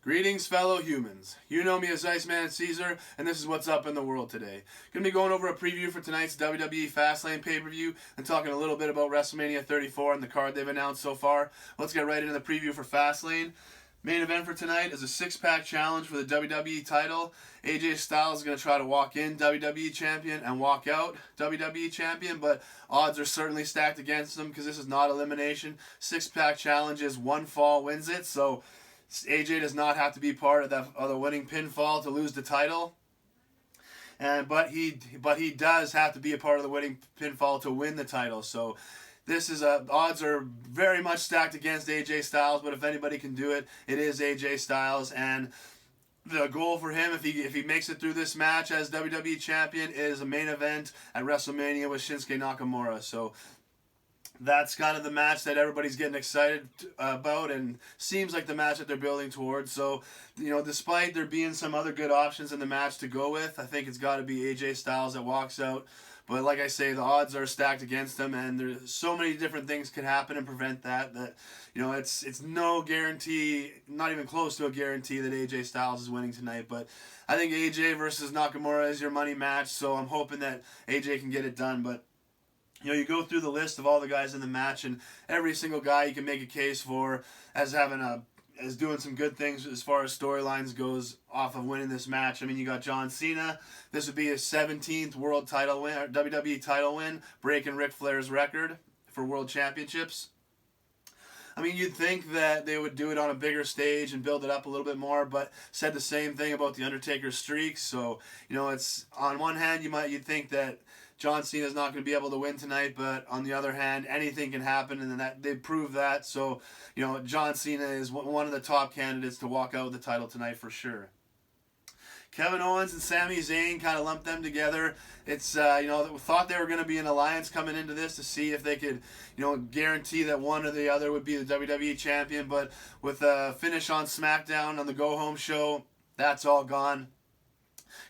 Greetings, fellow humans. You know me as Iceman Caesar, and this is what's up in the world today. Going to be going over a preview for tonight's WWE FastLane pay-per-view and talking a little bit about WrestleMania 34 and the card they've announced so far. Let's get right into the preview for FastLane. Main event for tonight is a six-pack challenge for the WWE title. AJ Styles is going to try to walk in WWE champion and walk out WWE champion, but odds are certainly stacked against him because this is not elimination. Six-pack challenges, one fall wins it, so AJ does not have to be part of the winning pinfall to lose the title, but he does have to be a part of the winning pinfall to win the title. So this is odds are very much stacked against AJ Styles, but if anybody can do it, it is AJ Styles. And the goal for him, if he makes it through this match as WWE champion, is a main event at WrestleMania with Shinsuke Nakamura. So that's kind of the match that everybody's getting excited about and seems like the match that they're building towards. So, despite there being some other good options in the match to go with, I think it's got to be AJ Styles that walks out. But like I say, the odds are stacked against him, and there's so many different things can happen and prevent that it's no guarantee, not even close to a guarantee that AJ Styles is winning tonight. But I think AJ versus Nakamura is your money match, so I'm hoping that AJ can get it done. But you go through the list of all the guys in the match, and every single guy you can make a case for as doing some good things as far as storylines goes off of winning this match. I mean, you got John Cena. This would be his 17th world title win, or WWE title win, breaking Ric Flair's record for world championships. I mean, you'd think that they would do it on a bigger stage and build it up a little bit more, but said the same thing about the Undertaker's streak. So, it's on one hand you'd think that John Cena is not going to be able to win tonight, but on the other hand, anything can happen, and then they proved that. So, John Cena is one of the top candidates to walk out with the title tonight for sure. Kevin Owens and Sami Zayn, kind of lumped them together. It's, thought they were going to be an alliance coming into this to see if they could, guarantee that one or the other would be the WWE champion. But with a finish on SmackDown on the Go Home show, that's all gone.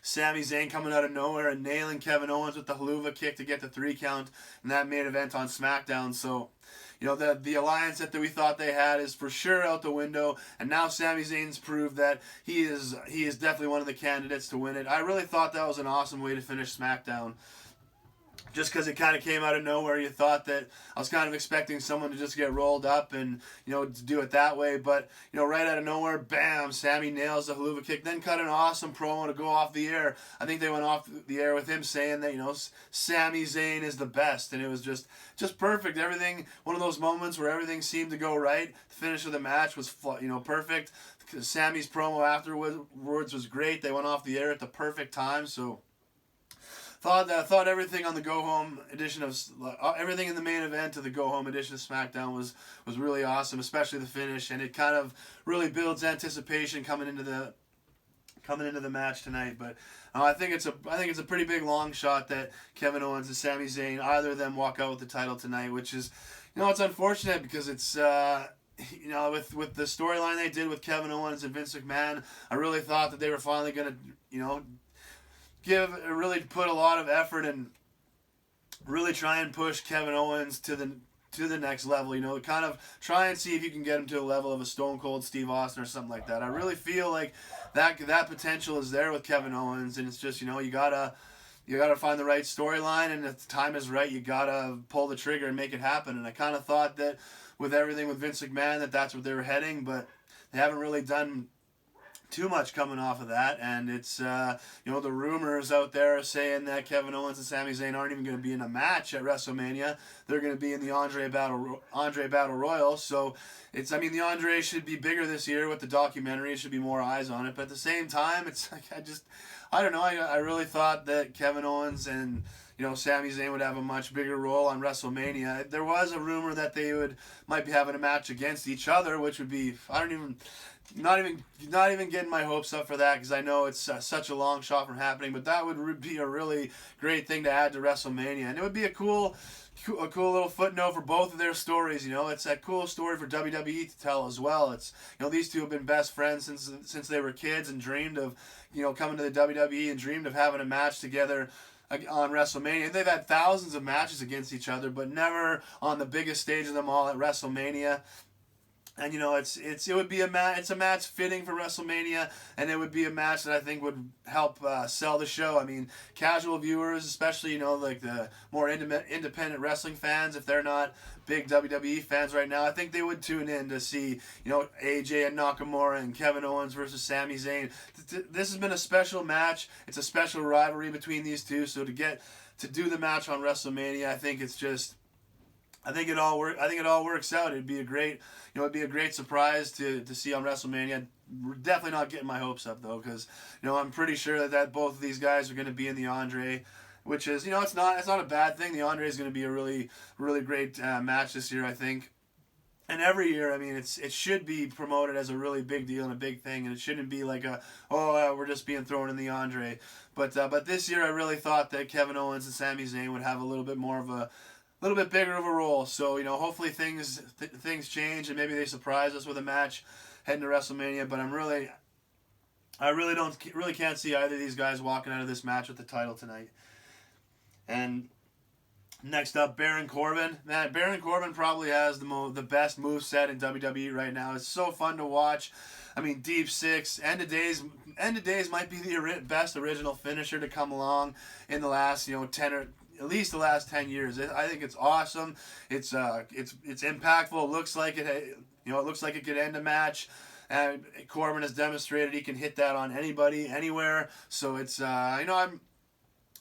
Sami Zayn coming out of nowhere and nailing Kevin Owens with the haluva kick to get the 3 count in that main event on SmackDown. So, the alliance that we thought they had is for sure out the window, and now Sami Zayn's proved that he is definitely one of the candidates to win it. I really thought that was an awesome way to finish SmackDown. Just because it kind of came out of nowhere, you thought that I was kind of expecting someone to just get rolled up and, to do it that way. But, right out of nowhere, bam, Sami nails the haluva kick, then cut an awesome promo to go off the air. I think they went off the air with him saying that, Sami Zayn is the best. And it was just perfect. Everything, one of those moments where everything seemed to go right. The finish of the match was, perfect. Sami's promo afterwards was great. They went off the air at the perfect time, so thought everything on the Go Home edition of everything in the main event of the Go Home edition of SmackDown was really awesome, especially the finish, and it kind of really builds anticipation coming into the match tonight. But I think it's a pretty big long shot that Kevin Owens and Sami Zayn, either of them, walk out with the title tonight, which is it's unfortunate because it's with the storyline they did with Kevin Owens and Vince McMahon, I really thought that they were finally going to really put a lot of effort and really try and push Kevin Owens to the next level. Kind of try and see if you can get him to the level of a Stone Cold Steve Austin or something like that. I really feel like that potential is there with Kevin Owens, and it's just you gotta find the right storyline, and if the time is right, you gotta pull the trigger and make it happen. And I kind of thought that with everything with Vince McMahon that's what they were heading, but they haven't really done too much coming off of that, and it's the rumors out there are saying that Kevin Owens and Sami Zayn aren't even going to be in a match at WrestleMania. They're going to be in the Andre Battle Royal. So the Andre should be bigger this year with the documentary. It should be more eyes on it. But at the same time, it's like I don't know. I really thought that Kevin Owens and Sami Zayn would have a much bigger role on WrestleMania. There was a rumor that they might be having a match against each other, which would be not even getting my hopes up for that because I know it's such a long shot from happening. But that would be a really great thing to add to WrestleMania, and it would be a cool little footnote for both of their stories. It's a cool story for WWE to tell as well. It's these two have been best friends since they were kids and dreamed of coming to the WWE and dreamed of having a match together on WrestleMania. They've had thousands of matches against each other, but never on the biggest stage of them all at WrestleMania. And it would be it's a match fitting for WrestleMania, and it would be a match that I think would help sell the show. I mean, casual viewers, especially like the more independent wrestling fans, if they're not big WWE fans right now, I think they would tune in to see AJ and Nakamura and Kevin Owens versus Sami Zayn. This has been a special match. It's a special rivalry between these two. So to do the match on WrestleMania, I think it's just. I think it all works out. It'd be a great, surprise to see on WrestleMania. We're definitely not getting my hopes up though, because I'm pretty sure that both of these guys are going to be in the Andre, which is it's not a bad thing. The Andre is going to be a really great match this year, I think. And every year, I mean, it should be promoted as a really big deal and a big thing, and it shouldn't be like we're just being thrown in the Andre. But this year, I really thought that Kevin Owens and Sami Zayn would have a little bit more of a little bit bigger of a role. So hopefully things change and maybe they surprise us with a match heading to WrestleMania. But I really can't see either of these guys walking out of this match with the title tonight. And next up, Baron Corbin. Man, Baron Corbin probably has the best moveset in WWE right now. It's so fun to watch. I mean, Deep Six, End of Days might be the best original finisher to come along in the last 10 or at least the last 10 years. I think it's awesome. It's impactful. It looks like it could end a match. And Corbin has demonstrated he can hit that on anybody, anywhere. So it's I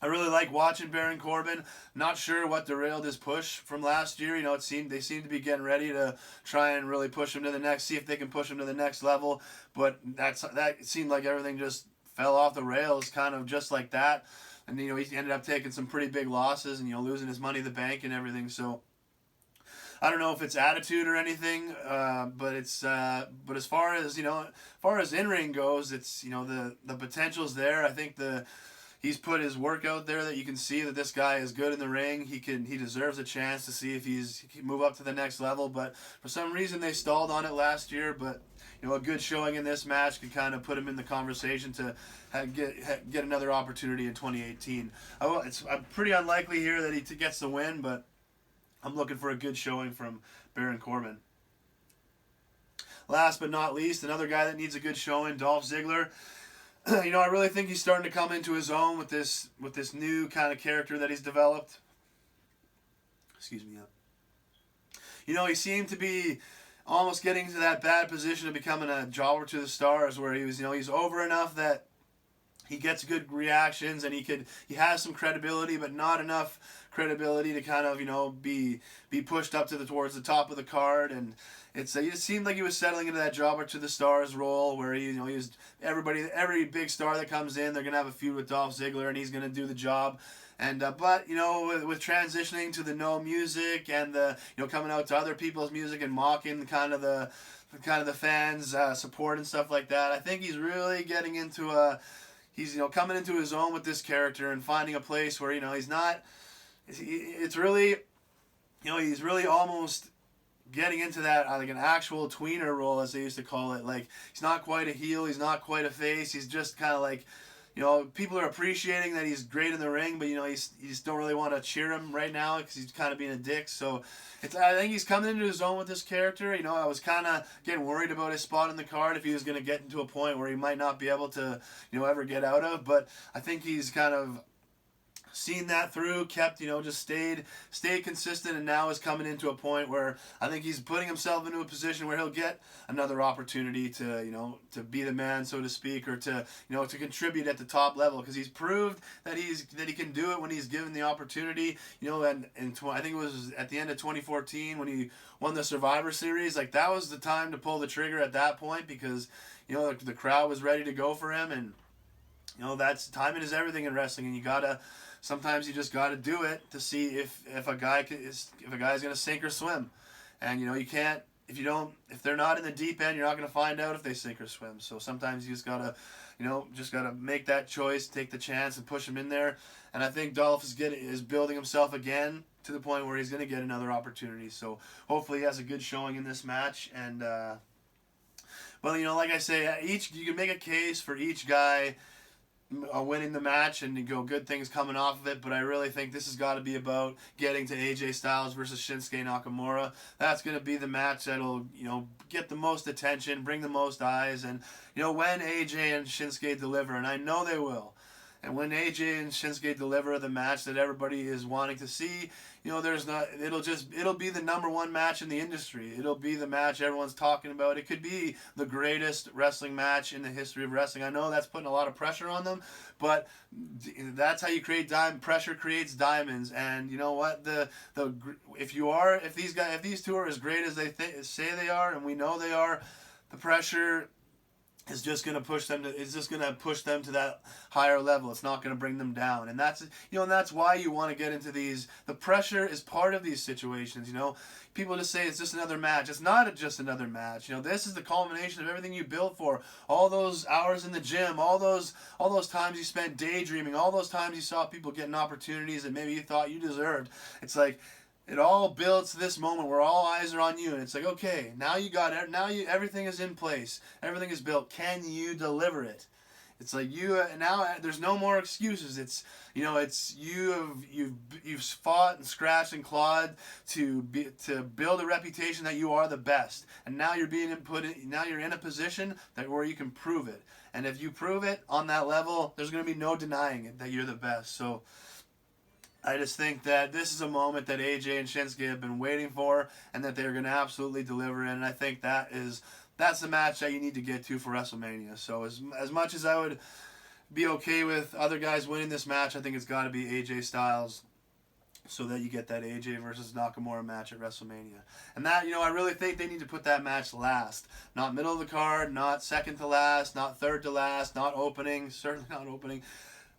really like watching Baron Corbin. Not sure what derailed his push from last year. They seem to be getting ready to try and really push him to the next, see if they can push him to the next level. But that seemed like everything just fell off the rails, kind of just like that. And he ended up taking some pretty big losses and losing his Money in the Bank and everything. So I don't know if it's attitude or anything, but as far as in ring goes, it's the potential's there. I think he's put his work out there that you can see that this guy is good in the ring. He deserves a chance to see if he can move up to the next level. But for some reason they stalled on it last year. But a good showing in this match could kind of put him in the conversation to get another opportunity in 2018. It's pretty unlikely here that he gets the win, but I'm looking for a good showing from Baron Corbin. Last but not least, another guy that needs a good showing, Dolph Ziggler. I really think he's starting to come into his own with this new kind of character that he's developed. Excuse me. He seemed to be almost getting to that bad position of becoming a jobber to the stars, where he's over enough that he gets good reactions and he has some credibility, but not enough credibility to kind of be pushed up towards the top of the card. And it seemed like he was settling into that jobber to the stars role, where every big star that comes in, they're gonna have a feud with Dolph Ziggler, and he's gonna do the job. And but with transitioning to the no music and the coming out to other people's music and mocking the fans support and stuff like that, I think he's really getting into he's coming into his own with this character and finding a place where he's not. It's really he's really almost getting into that like an actual tweener role, as they used to call it. Like, he's not quite a heel, he's not quite a face, he's just kind of like. People are appreciating that he's great in the ring, but you just don't really want to cheer him right now because he's kind of being a dick. So I think he's coming into his own with this character. I was kind of getting worried about his spot in the card, if he was going to get into a point where he might not be able to ever get out of. But I think he's kind of seen that through, kept just stayed consistent, and now is coming into a point where I think he's putting himself into a position where he'll get another opportunity to be the man, so to speak, or to to contribute at the top level, because he's proved that he can do it when he's given the opportunity. And I think it was at the end of 2014 when he won the Survivor Series. Like, that was the time to pull the trigger at that point, because the crowd was ready to go for him, and that's timing is everything in wrestling, and sometimes you just gotta do it to see if a guy's gonna sink or swim. And you can't, if they're not in the deep end, you're not gonna find out if they sink or swim. So sometimes you just gotta make that choice, take the chance, and push him in there. And I think Dolph is building himself again to the point where he's gonna get another opportunity. So hopefully he has a good showing in this match. And like I say, you can make a case for each guy winning the match and good things coming off of it, but I really think this has got to be about getting to AJ Styles versus Shinsuke Nakamura. That's going to be the match that'll, get the most attention, bring the most eyes, and, when AJ and Shinsuke deliver, and I know they will, and when AJ and Shinsuke deliver the match that everybody is wanting to see, it'll be the number one match in the industry. It'll be the match everyone's talking about. It could be the greatest wrestling match in the history of wrestling. I know that's putting a lot of pressure on them, but that's how you create pressure creates diamonds. And you know what? If these two are as great as they say they are, and we know they are, the pressure is just going to push them to that higher level. It's not going to bring them down. And that's why you want to get into these. The pressure is part of these situations, People just say it's just another match. It's not just another match. This is the culmination of everything you built for. All those hours in the gym, all those times you spent daydreaming, all those times you saw people getting opportunities that maybe you thought you deserved. It's like it all builds to this moment where all eyes are on you, and it's like, okay, now everything is in place, everything is built. Can you deliver it? It's like now. There's no more excuses. You've fought and scratched and clawed to build a reputation that you are the best, and now you're now you're in a position where you can prove it. And if you prove it on that level, there's going to be no denying it that you're the best. So I just think that this is a moment that AJ and Shinsuke have been waiting for, and that they're going to absolutely deliver. And I think that's the match that you need to get to for WrestleMania. So as much as I would be okay with other guys winning this match, I think it's got to be AJ Styles, so that you get that AJ versus Nakamura match at WrestleMania. And that, I really think they need to put that match last. Not middle of the card, not second to last, not third to last, not opening, certainly not opening.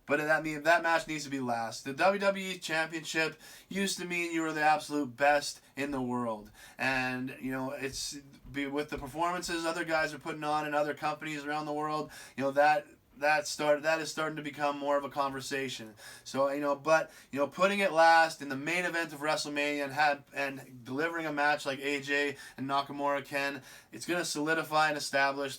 But that match needs to be last. The WWE Championship used to mean you were the absolute best in the world. And, it's with the performances other guys are putting on in other companies around the world, that is starting to become more of a conversation. So, putting it last in the main event of WrestleMania and delivering a match like AJ and Nakamura can, it's going to solidify and establish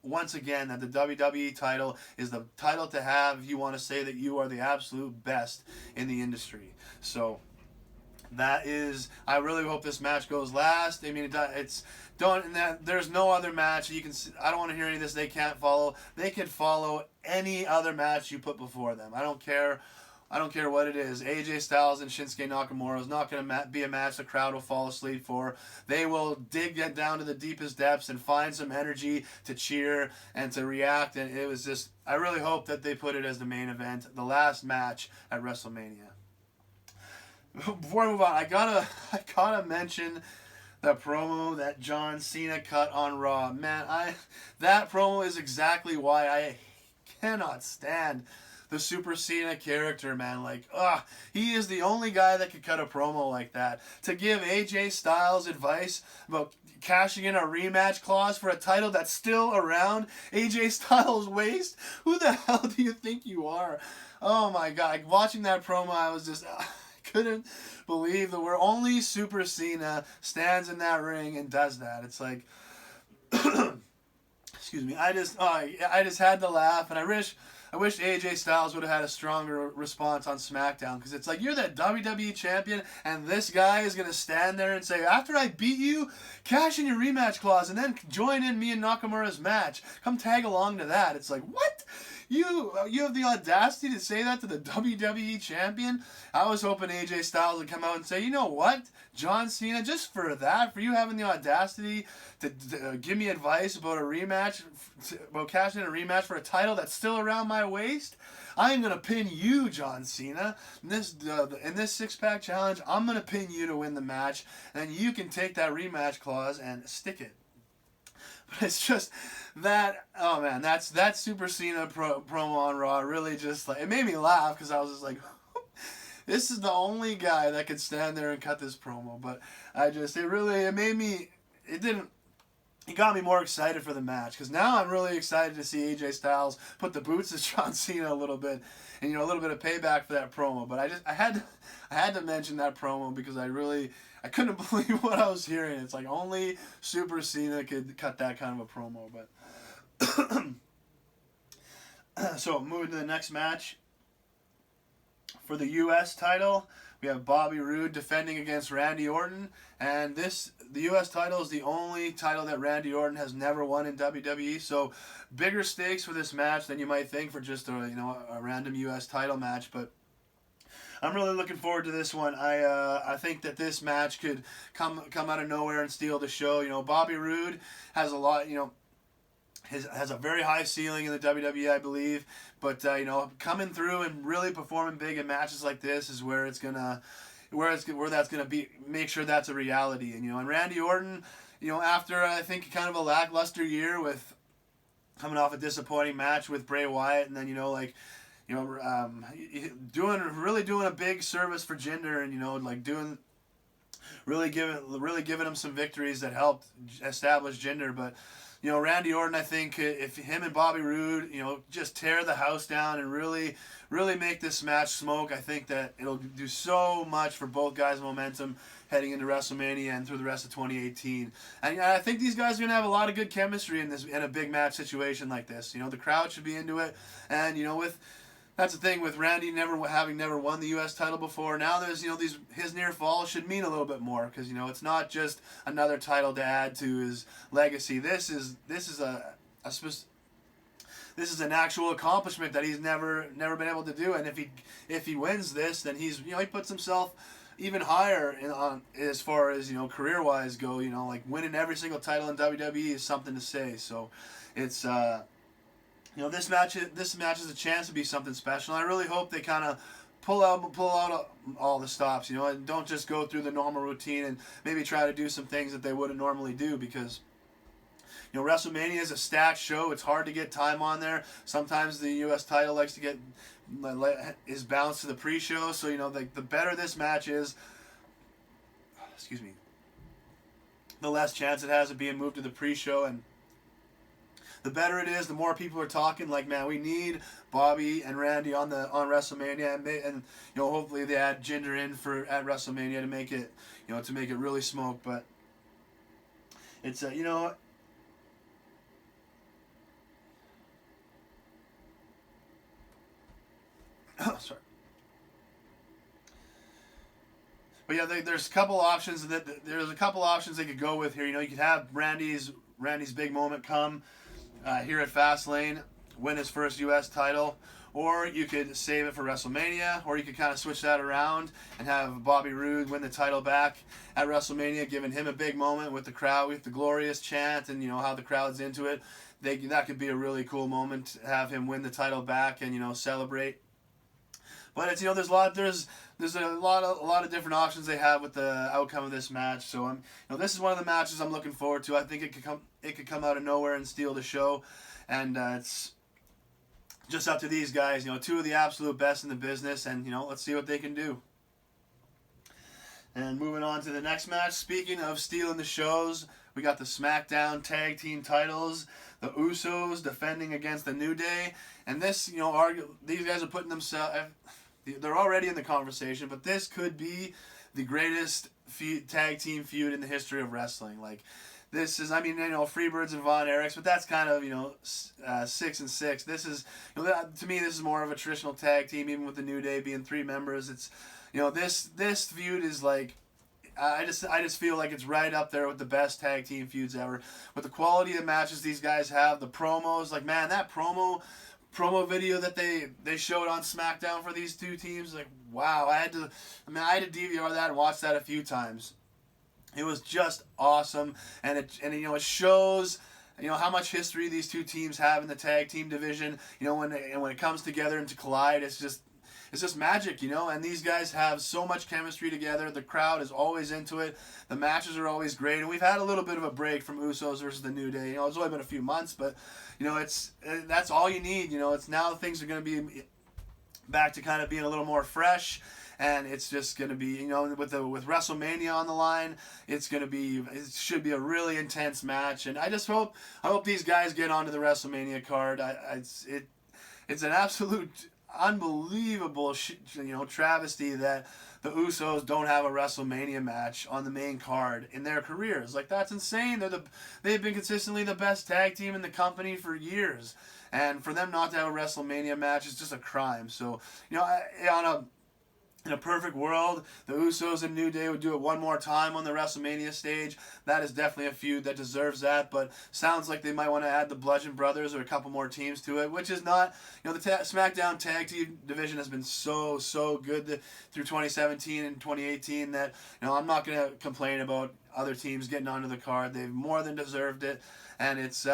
once again that the WWE title is the title to have if you want to say that you are the absolute best in the industry. So I really hope this match goes last. I mean, there's no other match I don't want to hear any of this. They can't follow. They can follow any other match you put before them. I don't care what it is. AJ Styles and Shinsuke Nakamura is not going to be a match the crowd will fall asleep for. They will get down to the deepest depths and find some energy to cheer and to react. And it was just, I really hope that they put it as the main event, the last match at WrestleMania. Before I move on, I gotta mention the promo that John Cena cut on Raw. Man, that promo is exactly why I cannot stand the Super Cena character, man. He is the only guy that could cut a promo like that. To give AJ Styles advice about cashing in a rematch clause for a title that's still around AJ Styles' waist? Who the hell do you think you are? Oh my God. Watching that promo, I was just... couldn't believe that only Super Cena stands in that ring and does that. It's like... excuse me. I just had to laugh, and I wish AJ Styles would have had a stronger response on SmackDown, because it's like, you're the WWE champion, and this guy is going to stand there and say, after I beat you, cash in your rematch clause, and then join in me and Nakamura's match. Come tag along to that. It's like, what? You have the audacity to say that to the WWE champion? I was hoping AJ Styles would come out and say, you know what, John Cena, just for you having the audacity to give me advice about a rematch, about cashing in a rematch for a title that's still around my waist, I am going to pin you, John Cena. In this six-pack challenge, I'm going to pin you to win the match, and you can take that rematch clause and stick it. But it's just that, oh man, that Super Cena promo on Raw really just, it made me laugh, because I was just like, this is the only guy that could stand there and cut this promo. But it got me more excited for the match, because now I'm really excited to see AJ Styles put the boots to John Cena a little bit, and a little bit of payback for that promo. But I had to mention that promo, because I couldn't believe what I was hearing. It's like only Super Cena could cut that kind of a promo. But So moving to the next match for the U.S. title, we have Bobby Roode defending against Randy Orton, and the U.S. title is the only title that Randy Orton has never won in WWE. So bigger stakes for this match than you might think for just a random U.S. title match, but I'm really looking forward to this one. I think that this match could come out of nowhere and steal the show. Bobby Roode has a lot. Has a very high ceiling in the WWE, I believe. But coming through and really performing big in matches like this is where that's gonna be. Make sure that's a reality. And Randy Orton, after I think kind of a lackluster year with coming off a disappointing match with Bray Wyatt, and then doing a big service for Jinder, and really giving him some victories that helped establish Jinder, but. Randy Orton, I think if him and Bobby Roode, just tear the house down and really, really make this match smoke, I think that it'll do so much for both guys' momentum heading into WrestleMania and through the rest of 2018. And I think these guys are gonna have a lot of good chemistry in a big match situation like this. The crowd should be into it, and that's the thing with Randy having never won the U.S. title before. Now there's his near fall should mean a little bit more because it's not just another title to add to his legacy. This is an actual accomplishment that he's never been able to do. And if he wins this, then he puts himself even higher as far as career wise go. Like winning every single title in WWE is something to say. So it's. This match is a chance to be something special. I really hope they kind of pull out all the stops, and don't just go through the normal routine and maybe try to do some things that they wouldn't normally do because, WrestleMania is a stacked show. It's hard to get time on there. Sometimes the U.S. title is bounced to the pre-show. So, the better this match is, the less chance it has of being moved to the pre-show, and the better it is, the more people are talking. Like, man, we need Bobby and Randy on WrestleMania, and hopefully they add Jinder in at WrestleMania to make it really smoke. But it's sorry. But yeah, there's a couple options they could go with here. You could have Randy's big moment come here at FastLane, win his first U.S. title, or you could save it for WrestleMania, or you could kind of switch that around and have Bobby Roode win the title back at WrestleMania, giving him a big moment with the crowd, with the glorious chant, and how the crowd's into it. That could be a really cool moment to have him win the title back and celebrate. But it's there's a lot of different options they have with the outcome of this match. So this is one of the matches I'm looking forward to. I think it could come out of nowhere and steal the show, and it's just up to these guys. Two of the absolute best in the business, and let's see what they can do. And moving on to the next match. Speaking of stealing the shows, we got the SmackDown Tag Team titles. The Usos defending against the New Day, and this these guys are putting themselves. They're already in the conversation, but this could be the greatest tag team feud in the history of wrestling. Like, this is, Freebirds and Von Erichs, but that's kind of, 6 and 6. This is, to me, this is more of a traditional tag team, even with the New Day being 3 members. It's, this feud is like, I just feel like it's right up there with the best tag team feuds ever. With the quality of matches these guys have, the promos, like, man, that promo video that they showed on SmackDown for these two teams, like, wow, I had to DVR that and watch that a few times. It was just awesome, and it shows how much history these two teams have in the tag team division. When it comes together and to collide, it's just magic, and these guys have so much chemistry together. The crowd is always into it. The matches are always great, and we've had a little bit of a break from Usos versus the New Day. It's only been a few months, but that's all you need. It's now things are going to be back to kind of being a little more fresh, and it's just going to be with WrestleMania on the line, it should be a really intense match, and I hope these guys get onto the WrestleMania card. It's an absolute unbelievable travesty that the Usos don't have a WrestleMania match on the main card in their careers. Like, that's insane. They've been consistently the best tag team in the company for years. And for them not to have a WrestleMania match is just a crime. So, in a perfect world, the Usos and New Day would do it one more time on the WrestleMania stage. That is definitely a feud that deserves that, but sounds like they might want to add the Bludgeon Brothers or a couple more teams to it, which is not, the SmackDown Tag Team division has been so good through 2017 and 2018 that, I'm not going to complain about other teams getting onto the card. They've more than deserved it, and it's,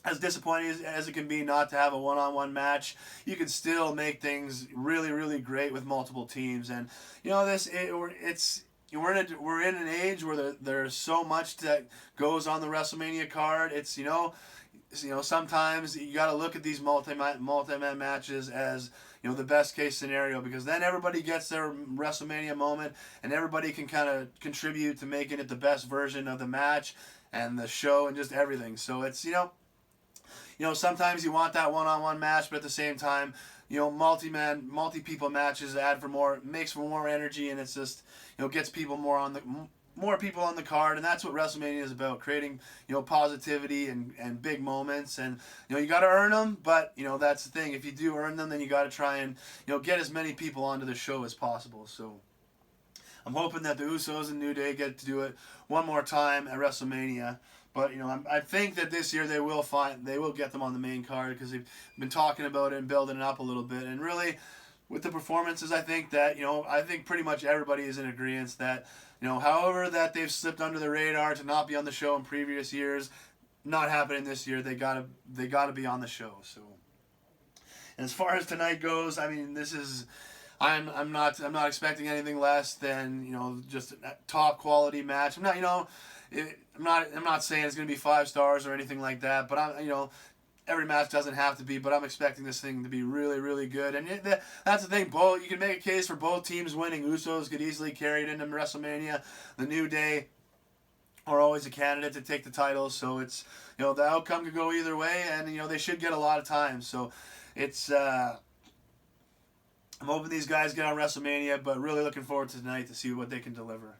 as disappointing as it can be not to have a one-on-one match, you can still make things really great with multiple teams. And we're in an age where there's so much that goes on the WrestleMania card. It's sometimes you got to look at these multi-man matches as the best case scenario, because then everybody gets their WrestleMania moment and everybody can kind of contribute to making it the best version of the match and the show and just everything. So it's sometimes you want that one-on-one match, but at the same time, multi-people matches makes for more energy, and it's just, gets people more people on the card, and that's what WrestleMania is about, creating, positivity and big moments, and, you got to earn them, but, that's the thing. If you do earn them, then you got to try and, get as many people onto the show as possible. So I'm hoping that the Usos and New Day get to do it one more time at WrestleMania. But I think that this year they will get them on the main card, because they've been talking about it and building it up a little bit. And really, with the performances, I think that I think pretty much everybody is in agreement that however that they've slipped under the radar to not be on the show in previous years, not happening this year. They gotta be on the show. So, and as far as tonight goes, I mean, this is. I'm not expecting anything less than just a top quality match. I'm not saying it's going to be 5 stars or anything like that, but every match doesn't have to be, but I'm expecting this thing to be really good. And that's the thing, you can make a case for both teams winning. Usos could easily carry it into WrestleMania. The New Day are always a candidate to take the title, so it's the outcome could go either way, and they should get a lot of time. So it's I'm hoping these guys get on WrestleMania, but really looking forward to tonight to see what they can deliver.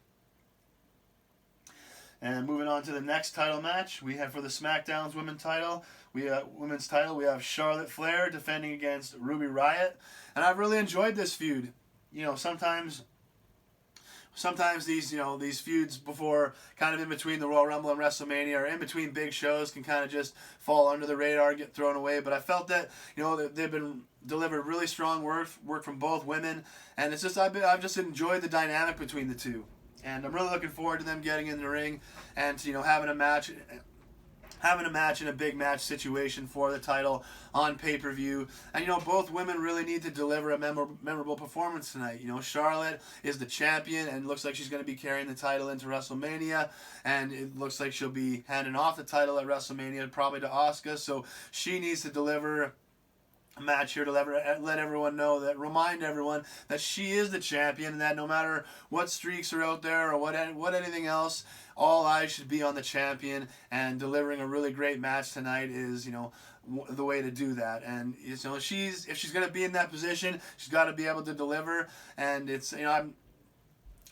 And moving on to the next title match, we have for the SmackDown's women's title, we have Charlotte Flair defending against Ruby Riott, and I've really enjoyed this feud. Sometimes these feuds before, kind of in between the Royal Rumble and WrestleMania, or in between big shows, can kind of just fall under the radar, get thrown away. But I felt that they've been delivered really strong work from both women, and it's just I've just enjoyed the dynamic between the two, and I'm really looking forward to them getting in the ring and having a match in a big match situation for the title on pay-per-view. And, both women really need to deliver a memorable performance tonight. Charlotte is the champion and looks like she's going to be carrying the title into WrestleMania. And it looks like she'll be handing off the title at WrestleMania, probably to Asuka. So she needs to deliver a match here to let everyone know, remind everyone that she is the champion, and that no matter what streaks are out there or what anything else, all eyes should be on the champion, and delivering a really great match tonight is the way to do that. And if she's going to be in that position, she's got to be able to deliver, and it's I'm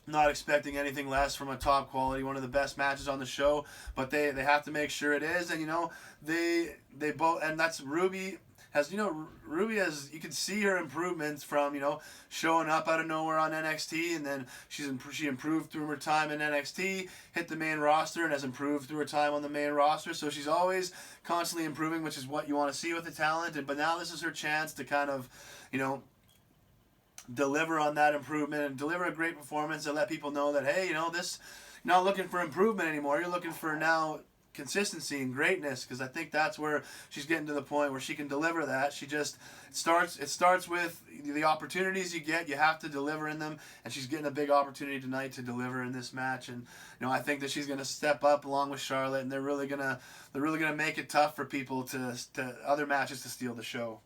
not expecting anything less from a top quality, one of the best matches on the show, but they have to make sure it is. And they both, and that's Ruby Ruby has, you can see her improvements from, showing up out of nowhere on NXT, and then she improved through her time in NXT, hit the main roster, and has improved through her time on the main roster. So she's always constantly improving, which is what you want to see with the talent. But now this is her chance to kind of, deliver on that improvement and deliver a great performance and let people know that, hey, this, you're not looking for improvement anymore. You're looking for now consistency and greatness, because I think that's where she's getting to the point where she can deliver that. She just it starts with the opportunities you get. You have to deliver in them, and she's getting a big opportunity tonight to deliver in this match. And I think that she's going to step up along with Charlotte, and they're really gonna make it tough for people to other matches to steal the show.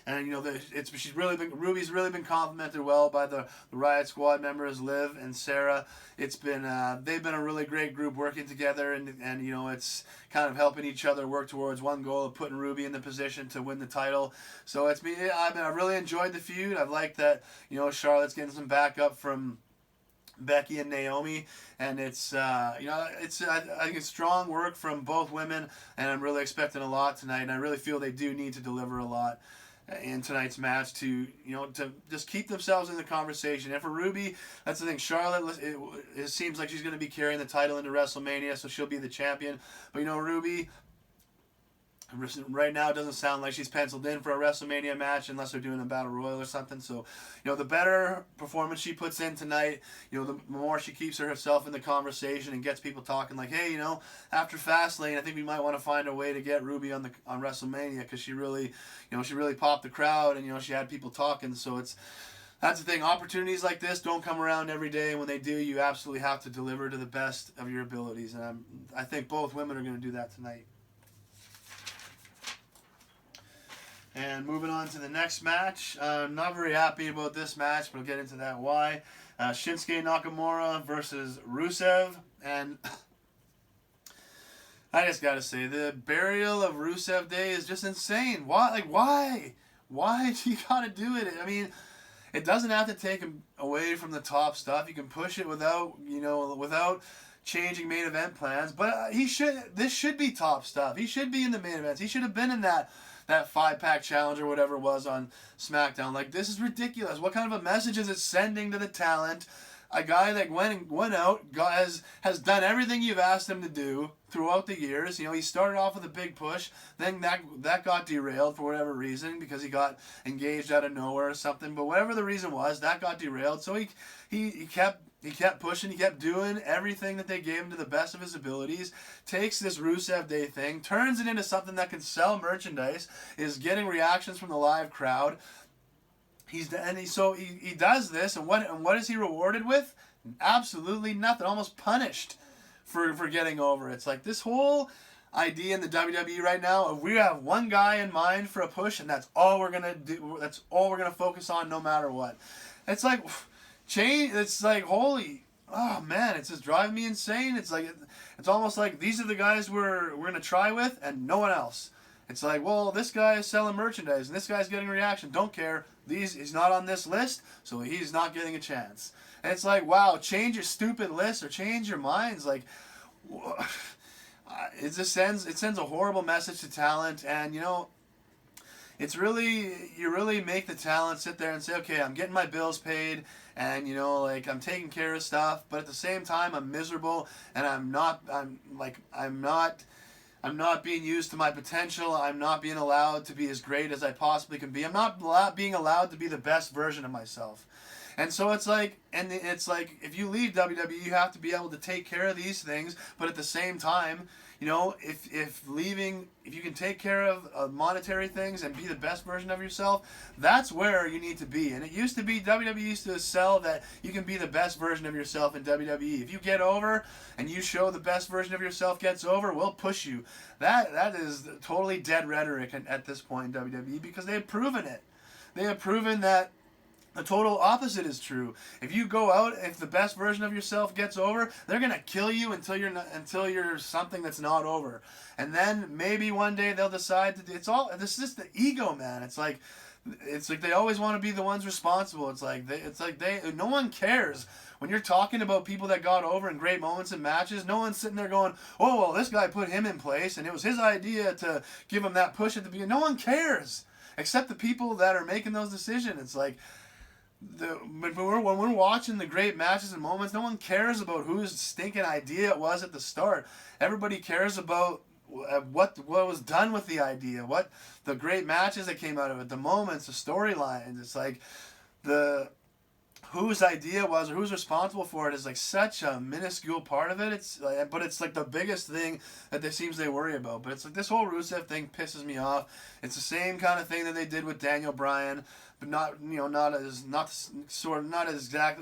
And Ruby's really been complimented well by the Riot Squad members, Liv and Sarah. It's been they've been a really great group working together, and you know, it's kind of helping each other work towards one goal of putting Ruby in the position to win the title. So I really enjoyed the feud. I've liked that, you know, Charlotte's getting some backup from Becky and Naomi, and it's you know, I think it's strong work from both women, and I'm really expecting a lot tonight, and I really feel they do need to deliver a lot in tonight's match to, you know, to just keep themselves in the conversation. And for Ruby, that's the thing. Charlotte, it seems like she's going to be carrying the title into WrestleMania, so she'll be the champion. But you know, Ruby right now it doesn't sound like she's penciled in for a WrestleMania match unless they're doing a Battle Royal or something. So, you know, the better performance she puts in tonight, you know, the more she keeps herself in the conversation and gets people talking like, hey, you know, after FastLane, I think we might want to find a way to get Ruby on WrestleMania, because she really popped the crowd, and, you know, she had people talking. So that's the thing. Opportunities like this don't come around every day, and when they do, you absolutely have to deliver to the best of your abilities. And I think both women are going to do that tonight. And moving on to the next match. Not very happy about this match, but I'll get into that why. Shinsuke Nakamura versus Rusev. And I just got to say, the burial of Rusev Day is just insane. Why? Like, why? Why do you got to do it? I mean, it doesn't have to take him away from the top stuff. You can push it without changing main event plans. But this should be top stuff. He should be in the main events. He should have been in that 5-pack challenge or whatever it was on SmackDown. Like, this is ridiculous. What kind of a message is it sending to the talent? A guy that went out, has done everything you've asked him to do throughout the years. You know, he started off with a big push, then that got derailed for whatever reason, because he got engaged out of nowhere or something. But whatever the reason was, that got derailed. So he kept pushing. He kept doing everything that they gave him to the best of his abilities. Takes this Rusev Day thing, turns it into something that can sell merchandise, is getting reactions from the live crowd. He does this, and what is he rewarded with? Absolutely nothing. Almost punished for getting over. It's like this whole idea in the WWE right now of we have one guy in mind for a push, and that's all we're gonna do. That's all we're gonna focus on, no matter what. It's like It's like, holy, oh man, it's just driving me insane. It's like, it's almost like these are the guys we're gonna try with, and no one else. It's like, well, this guy is selling merchandise, and this guy's getting a reaction. Don't care. He's not on this list, so he's not getting a chance. And it's like, wow, change your stupid list or change your minds. Like, it sends a horrible message to talent, and you know, you really make the talent sit there and say, okay, I'm getting my bills paid, and you know, like, I'm taking care of stuff, but at the same time, I'm miserable, and I'm not being used to my potential. I'm not being allowed to be as great as I possibly can be. I'm not being allowed to be the best version of myself. And so it's like, if you leave WWE, you have to be able to take care of these things, but at the same time, you know, if you can take care of monetary things and be the best version of yourself, that's where you need to be. And it used to be, WWE used to sell that you can be the best version of yourself in WWE. If you get over and you show the best version of yourself gets over, we'll push you. That is totally dead rhetoric at this point in WWE, because they have proven it. They have proven that the total opposite is true. If you go out, if the best version of yourself gets over, they're gonna kill you until you're something that's not over. And then maybe one day they'll decide to. This is just the ego, man. It's like they always want to be the ones responsible. It's like no one cares. When you're talking about people that got over in great moments in matches, no one's sitting there going, oh, well, this guy put him in place, and it was his idea to give him that push at the beginning. No one cares, except the people that are making those decisions. It's like, when we're watching the great matches and moments, no one cares about whose stinking idea it was at the start. Everybody cares about what was done with the idea, what the great matches that came out of it, the moments, the storylines. It's like whose idea was or who's responsible for it is like such a minuscule part of it. But it's like the biggest thing that they worry about. But it's like this whole Rusev thing pisses me off. It's the same kind of thing that they did with Daniel Bryan, but not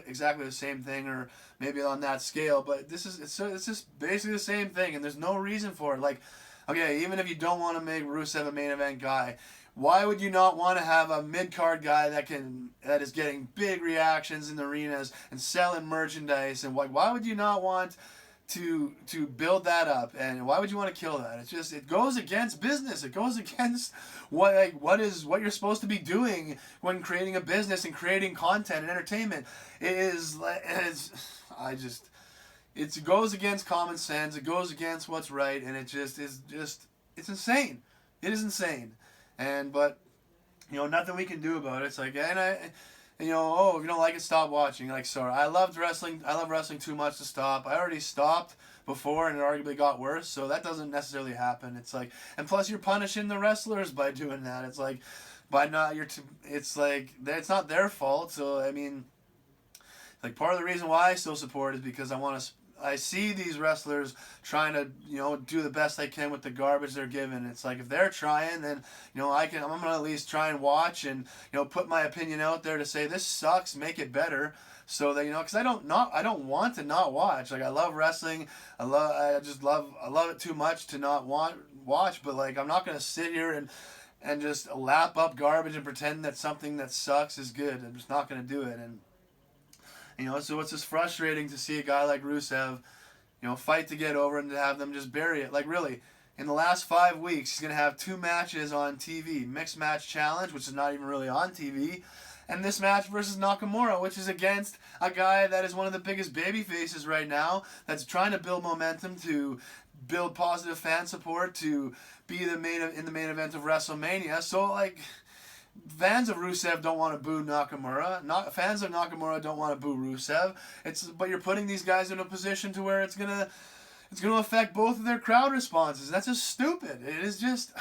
exactly the same thing, or maybe on that scale. But it's just basically the same thing, and there's no reason for it. Like, okay, even if you don't want to make Rusev a main event guy, why would you not want to have a mid-card guy that is getting big reactions in the arenas and selling merchandise, and why would you not want to build that up, and why would you want to kill that? It's just, it goes against business. It goes against what you're supposed to be doing when creating a business and creating content and entertainment. It goes against common sense. It goes against what's right, and it's insane. It is insane. But nothing we can do about it. It's like, if you don't like it, stop watching. Like, sorry, I love wrestling too much to stop. I already stopped before, and it arguably got worse. So that doesn't necessarily happen. It's like, and plus you're punishing the wrestlers by doing that. It's like, it's not their fault. So I mean, like, part of the reason why I still support is because I see these wrestlers trying to, do the best they can with the garbage they're given. It's like, if they're trying, then, I'm going to at least try and watch and, put my opinion out there to say, this sucks, make it better. So that, because I don't want to not watch. Like, I love wrestling. I love it too much to not watch, but like, I'm not going to sit here and just lap up garbage and pretend that something that sucks is good. I'm just not going to do it. And, so it's just frustrating to see a guy like Rusev, fight to get over and to have them just bury it. Like, really, in the last 5 weeks, he's going to have 2 matches on TV. Mixed Match Challenge, which is not even really on TV, and this match versus Nakamura, which is against a guy that is one of the biggest baby faces right now, that's trying to build momentum, to build positive fan support, to be in the main event of WrestleMania. So, like, fans of Rusev don't want to boo Nakamura. Fans of Nakamura don't want to boo Rusev. But you're putting these guys in a position to where it's gonna affect both of their crowd responses. That's just stupid. It is just.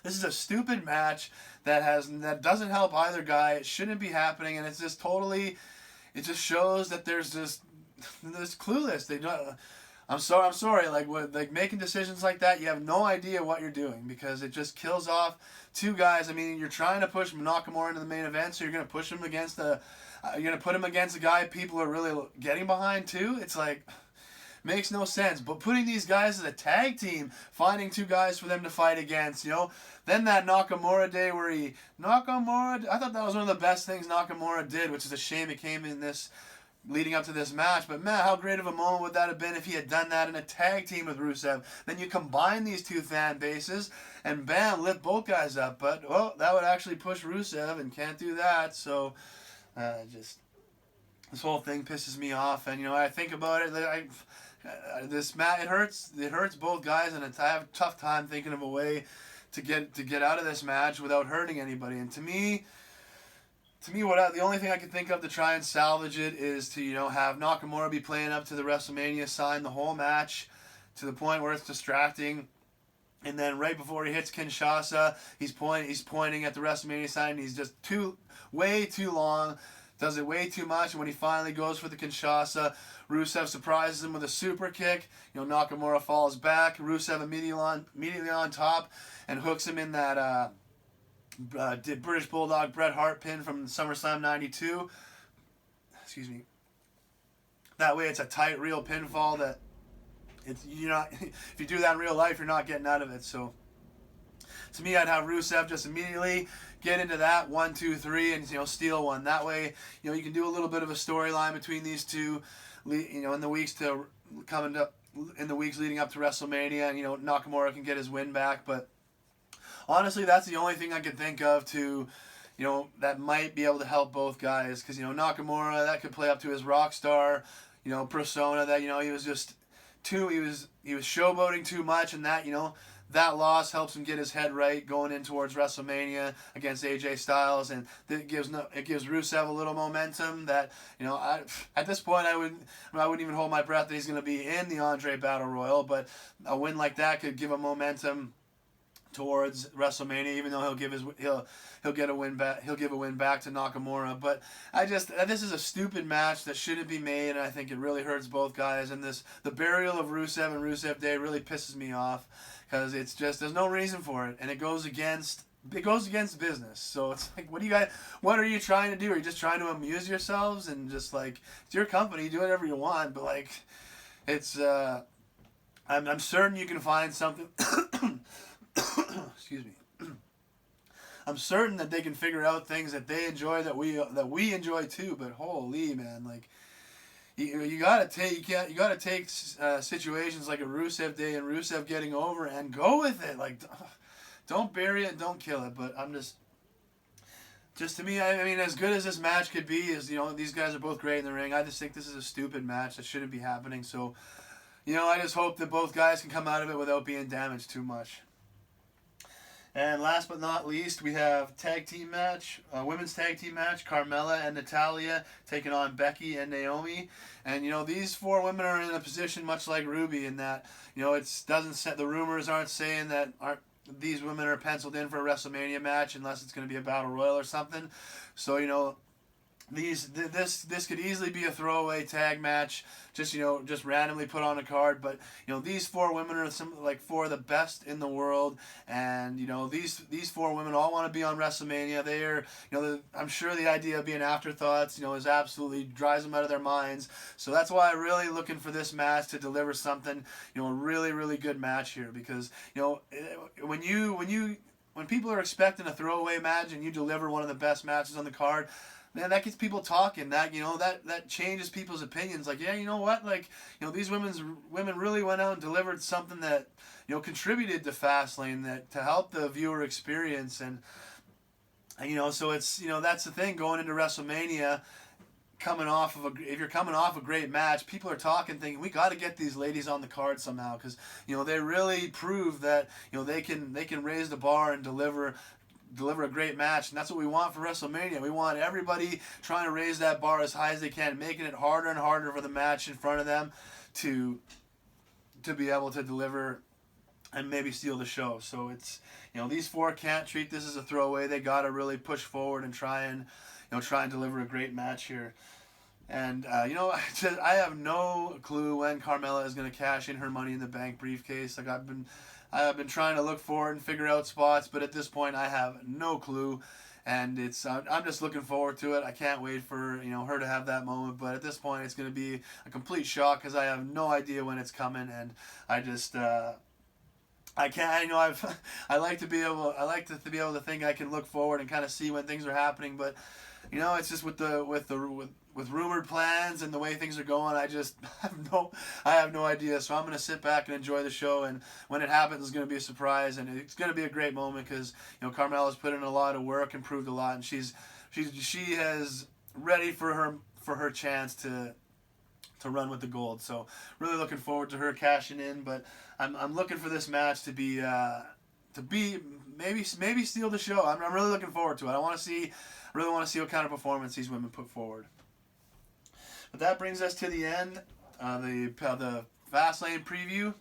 This is a stupid match that doesn't help either guy. It shouldn't be happening, and it's just totally. It just shows that they're clueless. They don't. I'm sorry. Like making decisions like that, you have no idea what you're doing, because it just kills off 2 guys. I mean, you're trying to push Nakamura into the main event, so you're going to push him against you're going to put him against a guy people are really getting behind too. It's like, makes no sense. But putting these guys as a tag team, finding 2 guys for them to fight against, then that Nakamura day where I thought that was one of the best things Nakamura did, which is a shame it came in this leading up to this match. But man, how great of a moment would that have been if he had done that in a tag team with Rusev? Then you combine these 2 fan bases and bam, lift both guys up. But that would actually push Rusev, and can't do that. So this whole thing pisses me off. And I think about it, this match, it hurts both guys, and I have a tough time thinking of a way to get out of this match without hurting anybody. And to me, the only thing I can think of to try and salvage it is to, have Nakamura be playing up to the WrestleMania sign the whole match to the point where it's distracting. And then right before he hits Kinshasa, he's pointing at the WrestleMania sign, and he's just way too long, does it way too much. And when he finally goes for the Kinshasa, Rusev surprises him with a super kick. Nakamura falls back. Rusev immediately on top and hooks him in that British Bulldog Bret Hart pin from SummerSlam 92. Excuse me. That way it's a tight, real pinfall that if you do that in real life, you're not getting out of it. So to me, I'd have Rusev just immediately get into that 1, 2, 3 and steal one. That way, you can do a little bit of a storyline between these 2, in the weeks leading up to WrestleMania, and Nakamura can get his win back. But honestly, that's the only thing I could think of that might be able to help both guys, because Nakamura, that could play up to his rock star persona, that he was just he was showboating too much, and that that loss helps him get his head right going in towards WrestleMania against AJ Styles, and it gives Rusev a little momentum that at this point I wouldn't even hold my breath that he's going to be in the Andre Battle Royal, but a win like that could give him momentum towards WrestleMania, even though he'll give a win back to Nakamura. But this is a stupid match that shouldn't be made, and I think it really hurts both guys. And the burial of Rusev and Rusev Day really pisses me off, because it's just, there's no reason for it, and it goes against business. So it's like, what are you trying to do? Are you just trying to amuse yourselves and just like, it's your company, do whatever you want, but like, it's I'm certain you can find something excuse me. I'm certain that they can figure out things that they enjoy that we enjoy too. But holy man, like you gotta take situations like a Rusev Day and Rusev getting over and go with it. Like don't bury it, don't kill it. But I'm just to me, I mean, as good as this match could be, is these guys are both great in the ring. I just think this is a stupid match that shouldn't be happening. So I just hope that both guys can come out of it without being damaged too much. And last but not least, we have women's tag team match, Carmella and Natalya taking on Becky and Naomi. And these four women are in a position much like Ruby in that the rumors aren't saying that these women are penciled in for a WrestleMania match unless it's going to be a Battle Royal or something. So this could easily be a throwaway tag match, just randomly put on a card. But these four women are four of the best in the world, and these four women all want to be on WrestleMania. They are I'm sure the idea of being afterthoughts is absolutely drives them out of their minds. So that's why I'm really looking for this match to deliver something, a really really good match here, because when people are expecting a throwaway match and you deliver one of the best matches on the card, man, that gets people talking. That that changes people's opinions. Like, yeah, you know what? Like, these women really went out and delivered something that contributed to FastLane, that to help the viewer experience, and so it's that's the thing going into WrestleMania. If you're coming off a great match, people are talking, thinking we got to get these ladies on the card somehow, because they really prove that they can raise the bar and deliver a great match, and that's what we want for WrestleMania. We want everybody trying to raise that bar as high as they can, making it harder and harder for the match in front of them to be able to deliver and maybe steal the show. So it's these four can't treat this as a throwaway. They got to really push forward and try and deliver a great match here. And I have no clue when Carmella is going to cash in her Money in the Bank briefcase. Like I have been trying to look for it and figure out spots, but at this point I have no clue, and I'm just looking forward to it. I can't wait for her to have that moment, but at this point it's going to be a complete shock because I have no idea when it's coming, and I just I can't. I like to be able to think I can look forward and kind of see when things are happening, but it's just with rumored plans and the way things are going, I just have no idea. So I'm going to sit back and enjoy the show, and when it happens, it's going to be a surprise, and it's going to be a great moment because Carmella's put in a lot of work and proved a lot, and she has ready for her chance to run with the gold. So really looking forward to her cashing in, but I'm looking for this match to be maybe steal the show. I'm really looking forward to it. I really want to see what kind of performance these women put forward. But that brings us to the end. The FastLane preview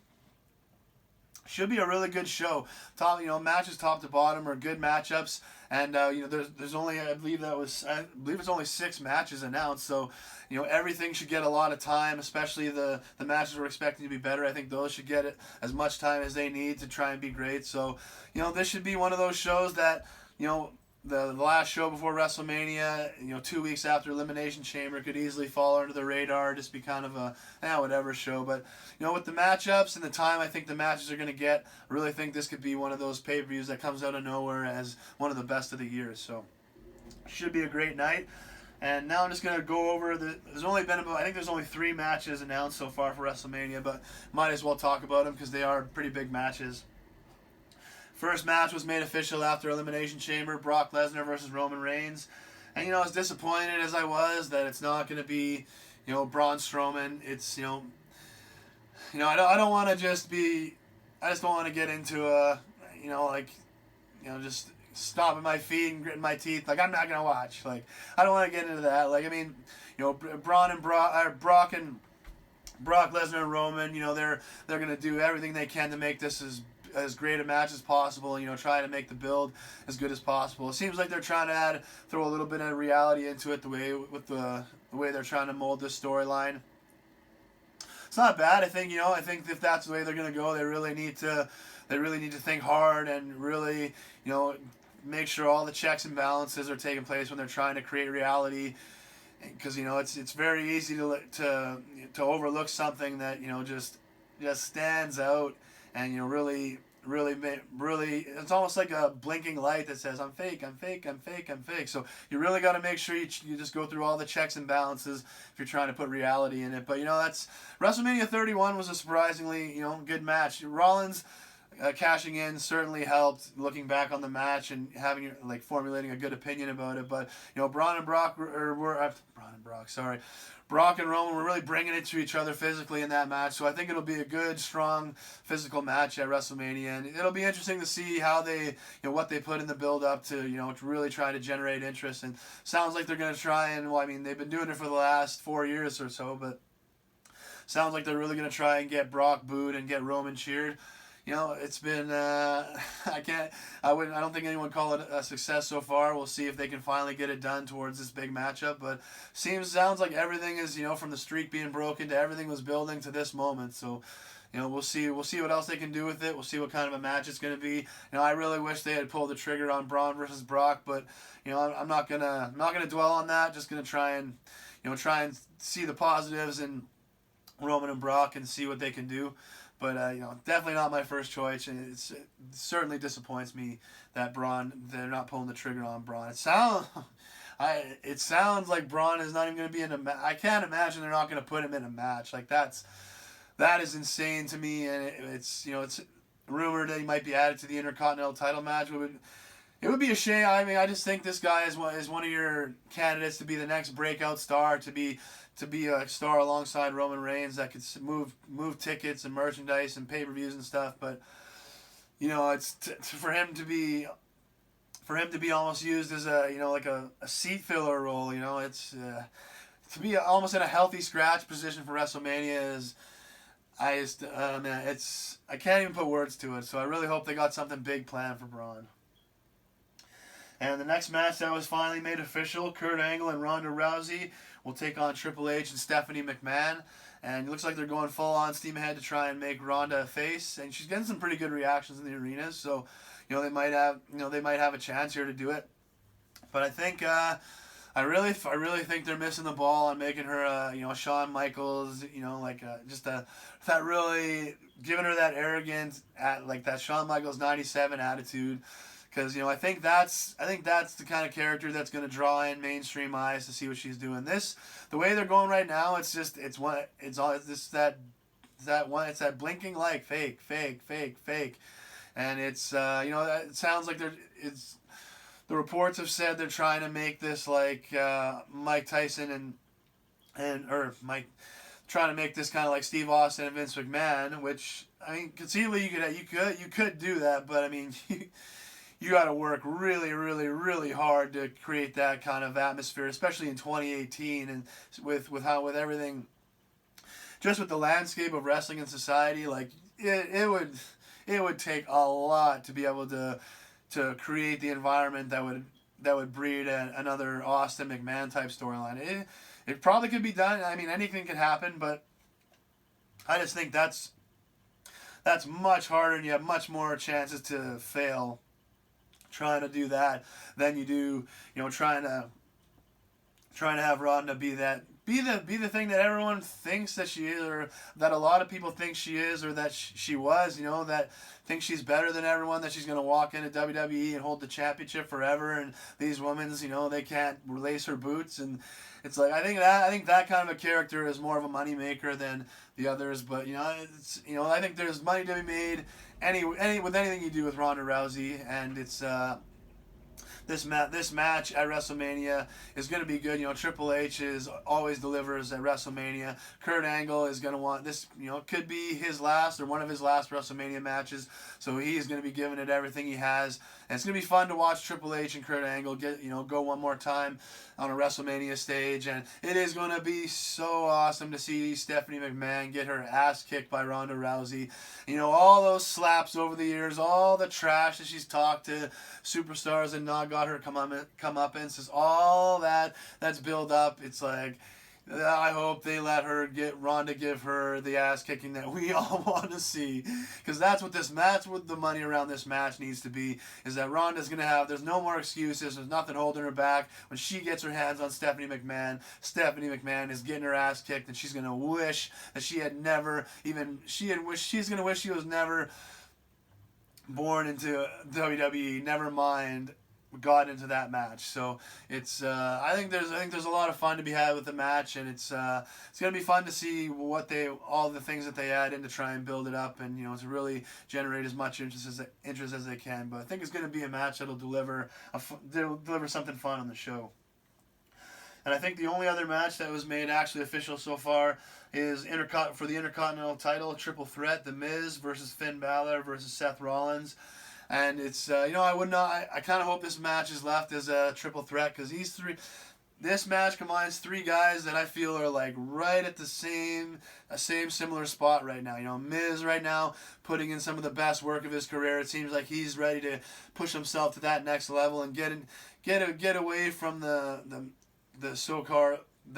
should be a really good show. Matches top to bottom are good matchups, and there's only I believe it's only 6 matches announced. So everything should get a lot of time, especially the matches we're expecting to be better. I think those should get as much time as they need to try and be great. So this should be one of those shows that the last show before WrestleMania, 2 weeks after Elimination Chamber, could easily fall under the radar, just be kind of a whatever show. But with the matchups and the time I think the matches are going to get, I really think this could be one of those pay-per-views that comes out of nowhere as one of the best of the year. So should be a great night. And now I'm just going to go over there's only 3 matches announced so far for WrestleMania, but might as well talk about them because they are pretty big matches. First match was made official after Elimination Chamber, Brock Lesnar versus Roman Reigns. And, as disappointed as I was that it's not going to be, Braun Strowman, it's, I don't want to just be, I just don't want to get into just stomping my feet and gritting my teeth. Like, I'm not going to watch. Like, I don't want to get into that. Like, I mean, Brock and Brock Lesnar and Roman, they're going to do everything they can to make this as great a match as possible, trying to make the build as good as possible. It seems like they're trying to throw a little bit of reality into it, the way they're trying to mold this storyline. It's not bad. I think if that's the way they're going to go, they really need to think hard and really, make sure all the checks and balances are taking place when they're trying to create reality. Because it's very easy to overlook something that just stands out and really really, it's almost like a blinking light that says, I'm fake, I'm fake, I'm fake, I'm fake. So you really got to make sure you just go through all the checks and balances if you're trying to put reality in it. But, that's WrestleMania 31 was a surprisingly, good match. Rollins cashing in certainly helped. Looking back on the match and having formulating a good opinion about it, but Braun and Brock Braun and Brock, sorry, Brock and Roman were really bringing it to each other physically in that match. So I think it'll be a good, strong, physical match at WrestleMania, and it'll be interesting to see how they, what they put in the build up to, to really try to generate interest. And sounds like they're going to try and, well, I mean, they've been doing it for the last 4 years or so, but sounds like they're really going to try and get Brock booed and get Roman cheered. It's been I don't think anyone call it a success so far. We'll see if they can finally get it done towards this big matchup, but sounds like everything is, from the streak being broken to everything was building to this moment. So, we'll see what else they can do with it. We'll see what kind of a match it's going to be. I really wish they had pulled the trigger on Braun versus Brock, but I'm not going to dwell on that. Just going to try and see the positives in Roman and Brock and see what they can do. But, definitely not my first choice, and it certainly disappoints me that they're not pulling the trigger on Braun. It sounds like Braun is not even going to be in a match. I can't imagine they're not going to put him in a match. That is insane to me, and it's rumored that he might be added to the Intercontinental title match. It would be a shame. I mean, I just think this guy is one of your candidates to be the next breakout star, to be a star alongside Roman Reigns that could move tickets and merchandise and pay-per-views and stuff. But it's for him to be almost used as a seat filler role. It's to be almost in a healthy scratch position for WrestleMania is. I can't even put words to it. So I really hope they got something big planned for Braun. And the next match that was finally made official, Kurt Angle and Ronda Rousey will take on Triple H and Stephanie McMahon. And it looks like they're going full on steam ahead to try and make Ronda a face. And she's getting some pretty good reactions in the arenas, so they might have a chance here to do it. But I think I really think they're missing the ball on making her Shawn Michaels, that really giving her that arrogance that Shawn Michaels '97 attitude. Because I think that's the kind of character that's going to draw in mainstream eyes to see what she's doing. The way they're going right now, it's that blinking light, fake, and it's it sounds like the reports have said they're trying to make this like Mike Tyson trying to make this kind of like Steve Austin and Vince McMahon, which I mean conceivably you could do that, but I mean. You got to work really, really, really hard to create that kind of atmosphere, especially in 2018, and with everything, just with the landscape of wrestling in society. Like it would take a lot to be able to create the environment that would breed another Austin McMahon type storyline. It probably could be done. I mean, anything could happen, but I just think that's much harder, and you have much more chances to fail trying to do that than you do, trying to have Ronda be the thing that everyone thinks that she is, or that a lot of people think she is, or that she was, that thinks she's better than everyone, that she's going to walk into WWE and hold the championship forever, and these women, they can't lace her boots, and it's like I think that kind of a character is more of a moneymaker than the others, but I think there's money to be made with anything you do with Ronda Rousey, and it's this match at WrestleMania is going to be good. Triple H always delivers at WrestleMania. Kurt Angle is going to want this. Could be his last or one of his last WrestleMania matches, so he's going to be giving it everything he has. And it's going to be fun to watch Triple H and Kurt Angle go one more time on a WrestleMania stage, and it is going to be so awesome to see Stephanie McMahon get her ass kicked by Ronda Rousey. All those slaps over the years, all the trash that she's talked to superstars and not got her comeuppance, is all that's built up. It's like, I hope they let Ronda give her the ass kicking that we all want to see, because that's what the money around this match needs to be, is that Ronda's going to have, there's no more excuses, there's nothing holding her back. When she gets her hands on Stephanie McMahon is getting her ass kicked, and she's going to wish that she's going to wish she was never born into WWE, never mind got into that match. So it's I think there's a lot of fun to be had with the match, and it's gonna be fun to see all the things that they add in to try and build it up, and to really generate as much interest as they can. But I think it's gonna be a match that'll deliver something fun on the show. And I think the only other match that was made actually official so far is for the Intercontinental title, triple threat: The Miz versus Finn Balor versus Seth Rollins. And it's I kind of hope this match is left as a triple threat, because this match combines three guys that I feel are like right at the same similar spot right now. Miz right now putting in some of the best work of his career. It seems like he's ready to push himself to that next level and get away from the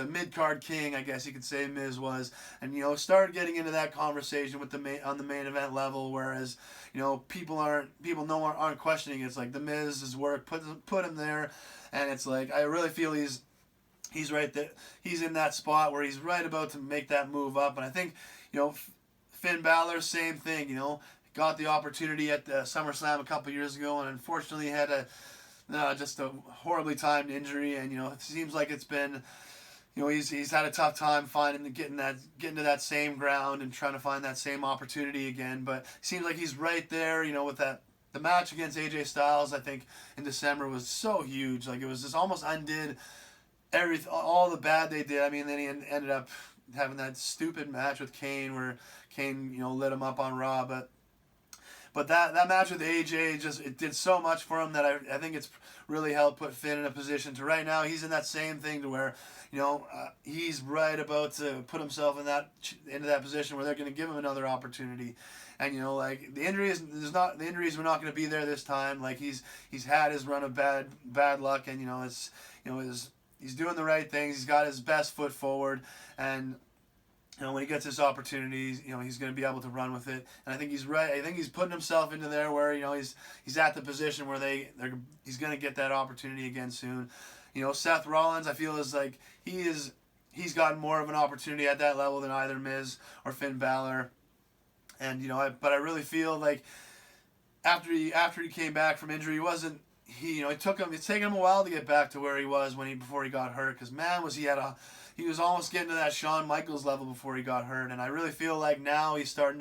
mid-card king, I guess you could say Miz was, and start getting into that conversation with on the main event level, whereas people aren't questioning it. It's like the Miz's work put him there, and it's like I really feel he's right there. He's in that spot where he's right about to make that move up, and I think Finn Balor, same thing. Got the opportunity at SummerSlam a couple years ago, and unfortunately had just a horribly timed injury, and it seems like it's been, he's had a tough time getting to that same ground and trying to find that same opportunity again. But it seems like he's right there, with the match against AJ Styles, I think in December, was so huge. Like, it was just almost undid all the bad they did. I mean, then he ended up having that stupid match with Kane where Kane lit him up on Raw, But that match with AJ it did so much for him that I think it's really helped put Finn in a position to right now he's in that same thing to where he's right about to put himself into that position where they're going to give him another opportunity, and like the injuries were not going to be there this time. Like he's had his run of bad luck, and he's doing the right things. He's got his best foot forward, and when he gets this opportunity, he's going to be able to run with it. And I think he's right. I think he's putting himself into there where, he's at the position where he's going to get that opportunity again soon. Seth Rollins, I feel is like he's gotten more of an opportunity at that level than either Miz or Finn Balor. And, but I really feel like after he came back from injury, it's taken him a while to get back to where he was before he got hurt. Because man, he was almost getting to that Shawn Michaels level before he got hurt, and I really feel like now he's getting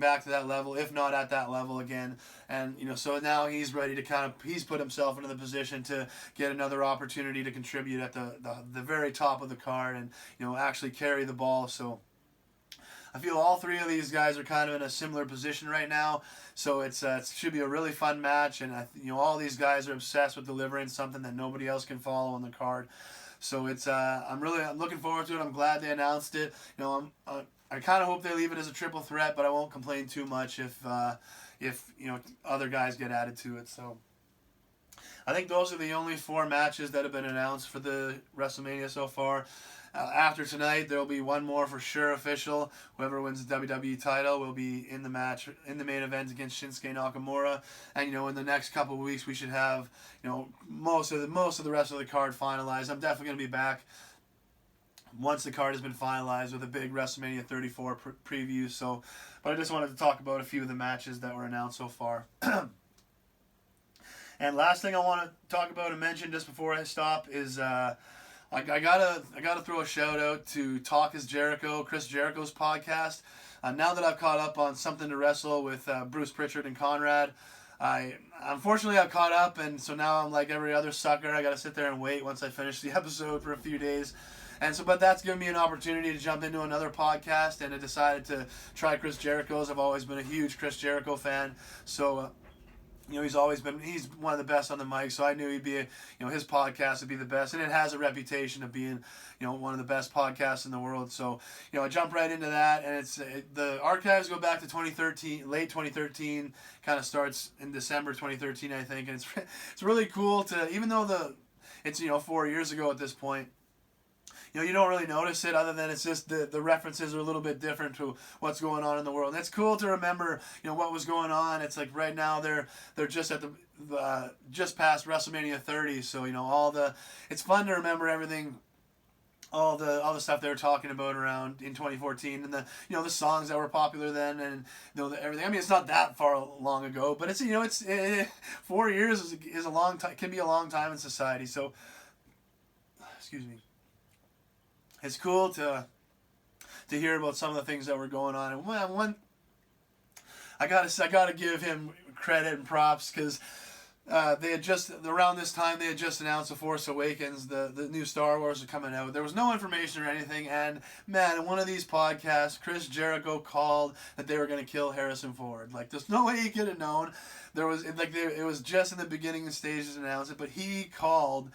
back to that level, if not at that level again. And so now he's ready to he's put himself into the position to get another opportunity to contribute at the very top of the card, and actually carry the ball. So I feel all three of these guys are kind of in a similar position right now. So it should be a really fun match, and all these guys are obsessed with delivering something that nobody else can follow on the card. So I'm looking forward to it. I'm glad they announced it. I kind of hope they leave it as a triple threat, but I won't complain too much if other guys get added to it. So I think those are the only 4 matches that have been announced for the WrestleMania so far. After tonight, there will be one more for sure official. Whoever wins the WWE title will be in the main event against Shinsuke Nakamura. And in the next couple of weeks, we should have most of the rest of the card finalized. I'm definitely going to be back once the card has been finalized with a big WrestleMania 34 preview. So, but I just wanted to talk about a few of the matches that were announced so far. And last thing I want to talk about and mention just before I stop is I gotta throw a shout out to Talk is Jericho, Chris Jericho's podcast. Now that I've caught up on Something to Wrestle with Bruce Pritchard and Conrad, unfortunately I've caught up, and so now I'm like every other sucker. I gotta sit there and wait once I finish the episode for a few days. But that's given me an opportunity to jump into another podcast, and I decided to try Chris Jericho's. I've always been a huge Chris Jericho fan, so he's one of the best on the mic, so I knew he'd be his podcast would be the best, and it has a reputation of being one of the best podcasts in the world. So I jump right into that, and the archives go back to 2013, late 2013, kind of starts in December 2013, I think, and it's really cool to, even though it's 4 years ago at this point. You don't really notice it, other than it's just the references are a little bit different to what's going on in the world. And it's cool to remember, what was going on. It's like right now they're just at just past WrestleMania 30, so it's fun to remember everything all the stuff they were talking about around in 2014, and the songs that were popular then, and everything. I mean, it's not that far long ago, but it's 4 years is a long time, can be a long time in society. So, excuse me, it's cool to hear about some of the things that were going on. And one I gotta give him credit and props, because they had just, around this time, they had just announced The Force Awakens, the new Star Wars are coming out. There was no information or anything, and man, in one of these podcasts, Chris Jericho called that they were going to kill Harrison Ford. Like, there's no way he could have known. It was just in the beginning stages to announce it, but he called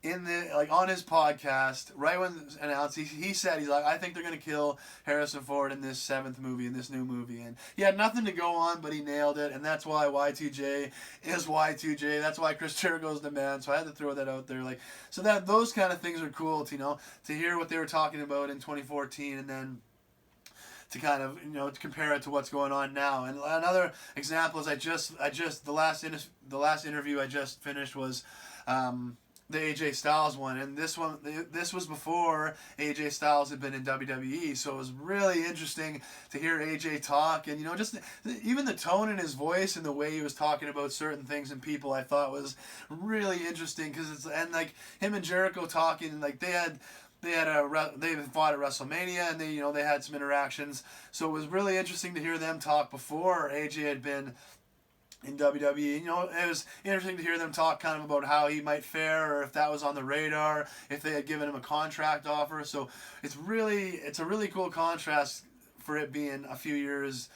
on his podcast right when it was announced. He said, he's like, I think they're gonna kill Harrison Ford in this seventh movie, in this new movie, and he had nothing to go on, but he nailed it, and that's why Y2J is Y2J. That's why Chris Jericho's the man. So I had to throw that out there, so that those kind of things are cool to hear what they were talking about in 2014, and then to kind of to compare it to what's going on now. And another example is the last interview I just finished was the AJ Styles one, and this was before AJ Styles had been in WWE, so it was really interesting to hear AJ talk, and just even the tone in his voice and the way he was talking about certain things and people, I thought was really interesting, because like him and Jericho talking, like they fought at WrestleMania, and they had some interactions, so it was really interesting to hear them talk before AJ had been in WWE. It was interesting to hear them talk kind of about how he might fare, or if that was on the radar, if they had given him a contract offer. So it's a really cool contrast for it being a few years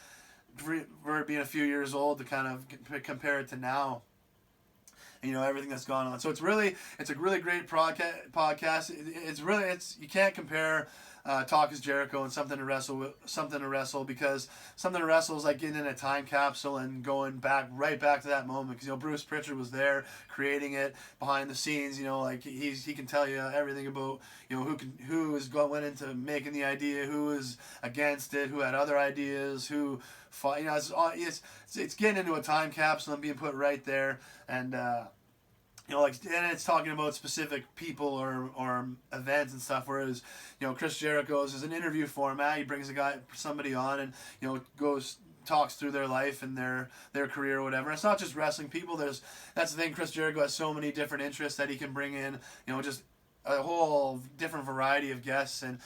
old, to kind of compare it to now. Everything that's gone on. So it's a really great podcast. You can't compare Talk is Jericho and Something to Wrestle, because Something to Wrestle is like getting in a time capsule and going right back to that moment, because Bruce Pritchard was there creating it behind the scenes. Like he can tell you everything about who went into making the idea, who was against it, who had other ideas, who fought. It's getting into a time capsule and being put right there, and and it's talking about specific people or events and stuff. Whereas, Chris Jericho's is an interview format. He brings somebody on, and talks through their life and their career or whatever. It's not just wrestling people. That's the thing. Chris Jericho has so many different interests that he can bring in. Just a whole different variety of guests, and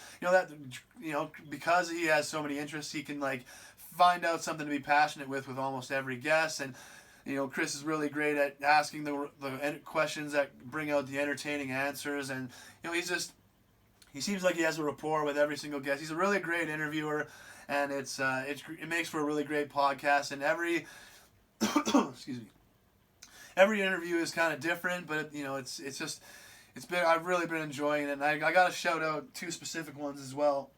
because he has so many interests, he can find out something to be passionate with almost every guest. And Chris is really great at asking the questions that bring out the entertaining answers, and he seems like he has a rapport with every single guest. He's a really great interviewer, and it makes for a really great podcast. And every excuse me, every interview is kind of different, but I've really been enjoying it. And I got to shout out two specific ones as well.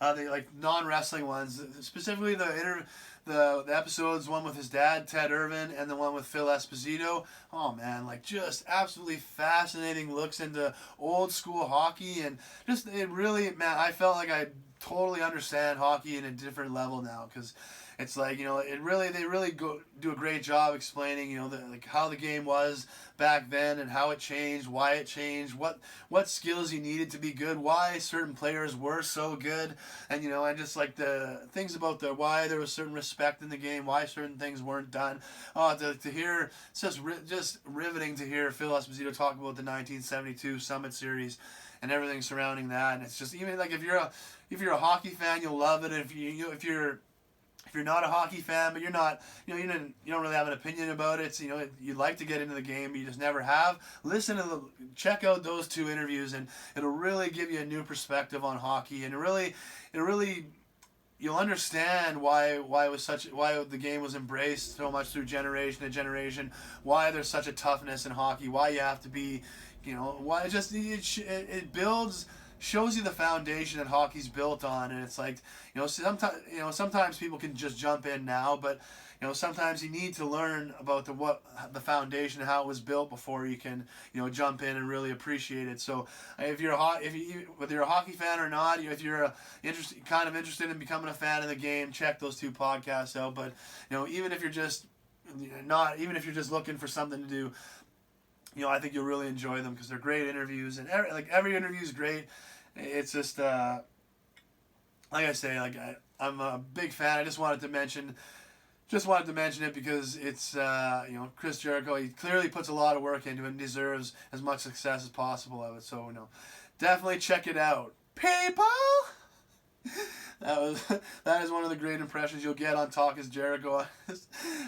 They non-wrestling ones, specifically the episodes, one with his dad, Ted Irvin, and the one with Phil Esposito. Oh man, just absolutely fascinating looks into old school hockey, and I felt like I totally understand hockey in a different level now, because it's they really do a great job explaining how the game was back then, and how it changed, why it changed, what skills you needed to be good, why certain players were so good, and and just the things about why there was certain respect in the game, why certain things weren't done. To hear, it's just riveting to hear Phil Esposito talk about the 1972 Summit Series and everything surrounding that. And it's just, even if you're a hockey fan, you'll love it. And if you're not a hockey fan, but you don't really have an opinion about it, so, you'd like to get into the game, but you just never have, check out those two interviews, and it'll really give you a new perspective on hockey, and you'll understand why the game was embraced so much through generation to generation, why there's such a toughness in hockey, why you have to be, why it builds, shows you the foundation that hockey's built on. And it's sometimes people can just jump in now, but sometimes you need to learn about the foundation, how it was built, before you can jump in and really appreciate it. So whether you're a hockey fan or not, if you're interested in becoming a fan of the game, check those two podcasts out. But even if you're just looking for something to do, I think you'll really enjoy them because they're great interviews, and every interview is great. It's just like I say, I'm a big fan. I just wanted to mention it because it's Chris Jericho. He clearly puts a lot of work into it and deserves as much success as possible of it. So definitely check it out, people. That is one of the great impressions you'll get on Talk is Jericho.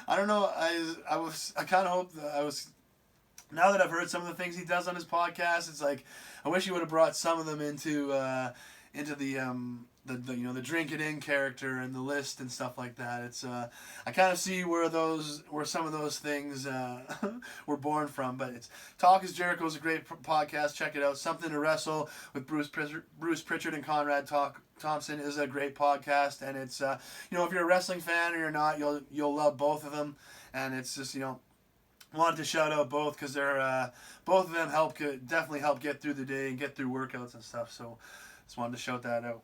I don't know. I kind of hope that now that I've heard some of the things he does on his podcast. It's like I wish he would have brought some of them into the drink it in character and the list and stuff like that. It's I kind of see where some of those things were born from. But it's Talk is Jericho is a great podcast. Check it out. Something to Wrestle with Bruce Pritchard and Conrad Thompson is a great podcast, and it's if you're a wrestling fan or you're not, you'll love both of them. And it's just wanted to shout out both because they're both of them definitely help get through the day and get through workouts and stuff. So just wanted to shout that out.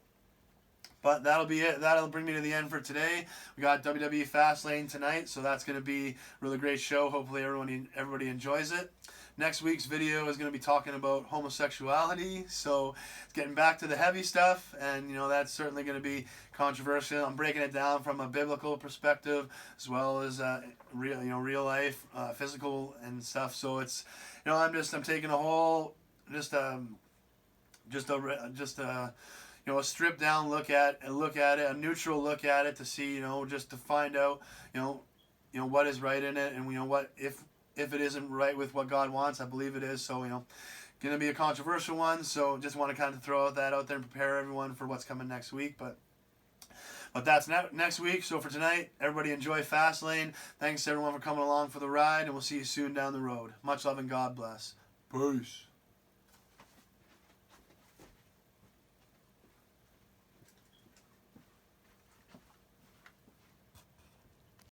But that'll be it. That'll bring me to the end for today. We got WWE FastLane tonight, so that's going to be a really great show. Hopefully everybody enjoys it. Next week's video is going to be talking about homosexuality, so it's getting back to the heavy stuff, and that's certainly going to be controversial. I'm breaking it down from a biblical perspective as well as real life, physical and stuff. So it's I'm taking a whole a stripped down look at it, a neutral look at it to see, just to find out, what is right in it, and what if it isn't right with what God wants. I believe it is. So going to be a controversial one. So just want to kind of throw that out there and prepare everyone for what's coming next week. But that's next week. So for tonight, everybody enjoy Fastlane. Thanks everyone for coming along for the ride, and we'll see you soon down the road. Much love and God bless. Peace.